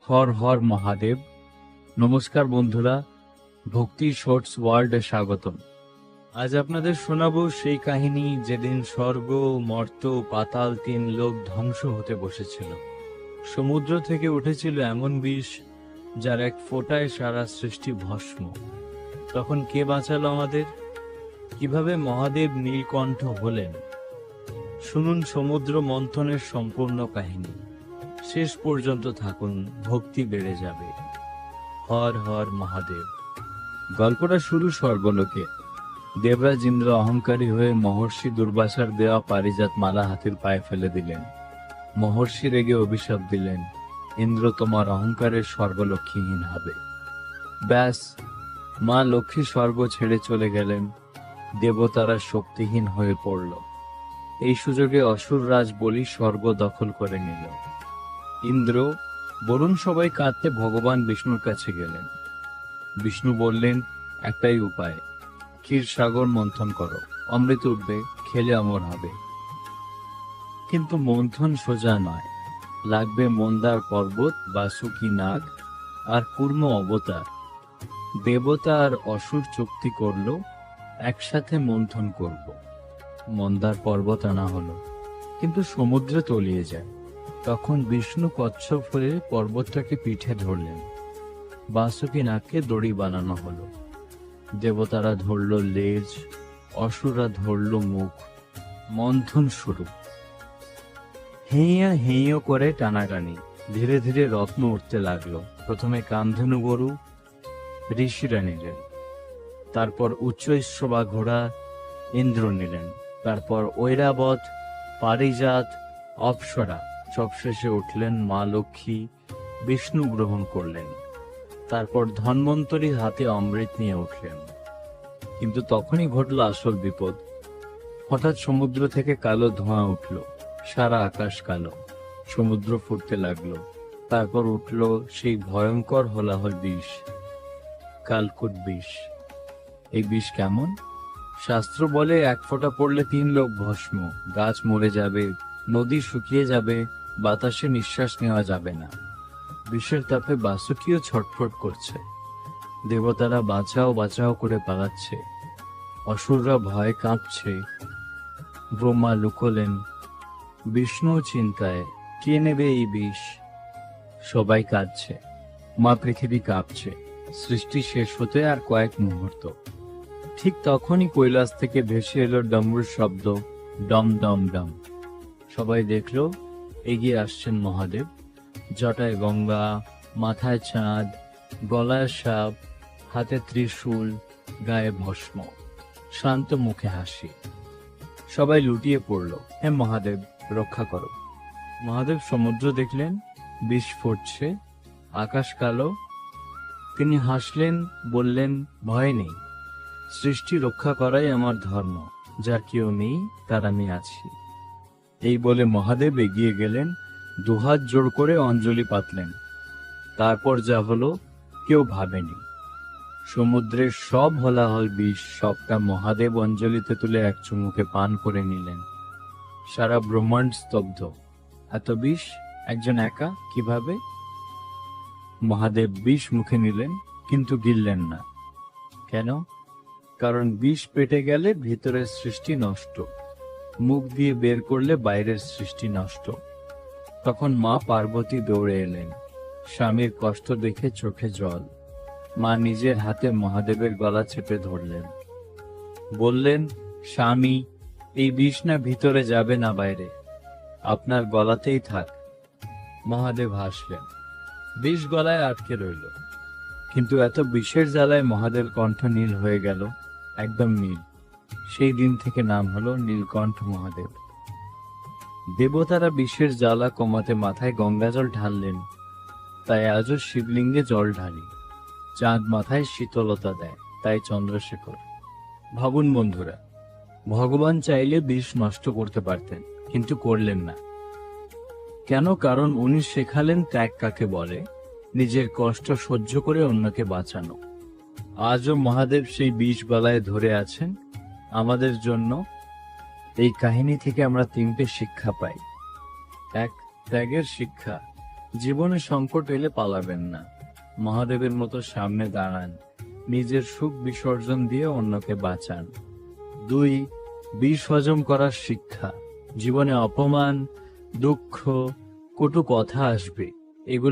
হর হর মহাদেব। নমস্কার বন্ধুরা, ভক্তি শর্টস ওয়ার্ল্ডে স্বাগতম। আজ আপনাদের শোনাবো সেই কাহিনী যেদিন স্বর্গ, মর্ত, পাতাল তিন লোক ধ্বংস হতে বসেছিল। সমুদ্র থেকে উঠেছিল এমন বিষ যার এক ফোঁটায় সারা সৃষ্টি ভস্ম। তখন কে বাঁচালো আমাদের? কিভাবে মহাদেব নীলকণ্ঠ হলেন? শুনুন সমুদ্র মন্থনের সম্পূর্ণ কাহিনী। শেষ পর্যন্ত থাকুন, ভক্তি বেড়ে যাবে। হর হর মহাদেব। গল্পটা শুরু স্বর্গলোকে। দেবরাজ ইন্দ্র অহংকারী হয়ে মহর্ষি দুর্বাসার দেওয়া পারিজাত মালা হাতির পায়ে ফেলে দিলেন। মহর্ষি রেগে অভিশাপ দিলেন, ইন্দ্র তোমার অহংকারের স্বর্গলক্ষ্মীহীন হবে। ব্যাস, মা লক্ষ্মী স্বর্গ ছেড়ে চলে গেলেন। দেবতারা শক্তিহীন হয়ে পড়ল। এই সুযোগে অসুররাজ বলি স্বর্গ দখল করে নিল। ইন্দ্র, বরুণ সবাই কাঁদতে ভগবান বিষ্ণুর কাছে গেলেন। বিষ্ণু বললেন, একটাই উপায়, ক্ষীরসাগর মন্থন করো, অমৃত উঠবে, খেলে অমর হবে। কিন্তু মন্থন সোজা নয়, লাগবে মন্দার পর্বত, বাসুকি নাগ আর কূর্ম অবতার। দেবতা আর অসুর চুক্তি করলো, একসাথে মন্থন করব। মন্দার পর্বত আনা হলো, কিন্তু সমুদ্রে তলিয়ে যায়। তখন বিষ্ণু কচ্ছপ হয়ে পর্বতটাকে পিঠে ধরলেন। বাসুকি নাগকে দড়ি বানানো হলো। দেবতারা ধরল লেজ, অসুররা ধরল মুখ। মন্থন শুরু। হেঁয়া হেঁয়ো করে টানাটানি। ধীরে ধীরে রত্ন উঠতে লাগলো। প্রথমে কামধেনু গরু ঋষিরা নিলেন, তারপর উচ্চৈঃশ্রবা ঘোড়া ইন্দ্র নিলেন, তারপর ঐরাবত, পারিজাত, অপ্সরা, সবশেষে উঠলেন মা লক্ষ্মী। বিষ্ণু গ্রহণ করলেন, তারপর ধন্বন্তরী হাতে অমৃত নিয়ে উঠলেন। কিন্তু তখনই ঘটল আসল বিপদ। হঠাৎ সমুদ্র থেকে কালো ধোঁয়া উঠল, সারা আকাশ কালো। সমুদ্র ফুটতে লাগলো। তারপর উঠল সেই ভয়ঙ্কর হলাহল বিষ, কালকুট বিষ। এই বিষ কেমন? শাস্ত্র বলে এক ফোঁটা পড়লে 3 লোক ভস্ম, গাছ মরে যাবে, নদী শুকিয়ে যাবে, বাতাসে নিঃশ্বাস নেওয়া যাবে না। বিষের তাপে বাসুকিও ছটফট করছে। দেবতারা বাঁচাও বাঁচাও করে পালাচ্ছে। অসুররা ভয় কাঁপছে। ব্রহ্মা লুকোলেন। বিষ্ণু চিন্তায়, কে নেবে এই বিষ? সবাই কাঁদছে। মা পৃথিবী কাঁপছে। সৃষ্টি শেষ হতে আর কয়েক মুহূর্ত। ঠিক তখনই কৈলাস থেকে ভেসে এলো ডমরুর শব্দ, ডম ডম ডম। সবাই দেখলো এগিয়ে আসছেন মহাদেব। জটায় গঙ্গা, মাথায় চাঁদ, গলায় সাপ, হাতে ত্রিশূল, গায়ে ভস্ম, শান্ত মুখে হাসি। সবাই লুটিয়ে পড়ল, হে মহাদেব, রক্ষা করো। মহাদেব সমুদ্র দেখলেন, বিষ ফুটছে, আকাশ কালো। তিনি হাসলেন, বললেন, ভয় নেই, সৃষ্টি রক্ষা করাই আমার ধর্ম। যার কেউ নেই, তার আমি আছি। এই বলে মহাদেব এগিয়ে গেলেন, দুহাত জোড় করে অঞ্জলি পাতলেন। তারপর যা হলো কেউ ভাবেনি। সমুদ্রের সব হলাহল বিষ সবটা মহাদেব অঞ্জলিতে তুলে এক চুমুকে পান করে নিলেন। সারা ব্রহ্মাণ্ড স্তব্ধ। এত বিষ একজন একা কিভাবে? মহাদেব বিষ মুখে নিলেন, কিন্তু গিললেন না। কেন? কারণ বিষ পেটে গেলে ভিতরের সৃষ্টি নষ্ট, মুখ দিয়ে বের করলে বাইরের সৃষ্টি নষ্ট। তখন মা পার্বতী দৌড়ে এলেন। স্বামীর কষ্ট দেখে চোখে জল। মা নিজের হাতে মহাদেবের গলা চেপে ধরলেন, বললেন, স্বামী, এই বিষ না ভিতরে যাবে না বাইরে, আপনার গলাতেই থাক। মহাদেব হাসলেন। বিষ গলায় আটকে রইল। কিন্তু এত বিষের জ্বালায় মহাদেব কণ্ঠ নীল হয়ে গেল, একদম নীল। সেই দিন থেকে নাম হলো নীলকণ্ঠ মহাদেব। দেবতারা বিষের জ্বালা কমাতে মাথায় গঙ্গাজল ঢাললেন। তাই আজও শিবলিঙ্গে জল ঢালি। চাঁদ মাথায় শীতলতা দেয়, তাই চন্দ্রশেখর। ভাবুন বন্ধুরা, ভগবান চাইলে বিষ নষ্ট করতে পারতেন, কিন্তু করলেন না। কেন? কারণ উনি শেখালেন ত্যাগ কাকে বলে, নিজের কষ্ট সহ্য করে অন্যকে বাঁচানো। আজও মহাদেব সেই বিষ বালায় ধরে আছেন আমাদের জন্য। এই কাহিনী থেকে আমরা 3টে শিক্ষা পাই। 1, ত্যাগের শিক্ষা। জীবনে সংকট এলে পালাবেন না, মহাদেবের মতো সামনে দাঁড়ান, নিজের সুখ বিসর্জন দিয়ে অন্যকে বাঁচান। 2. বিষ হজম করার শিক্ষা। জীবনে অপমান, দুঃখ, কটু কথা আসবে, এগুলো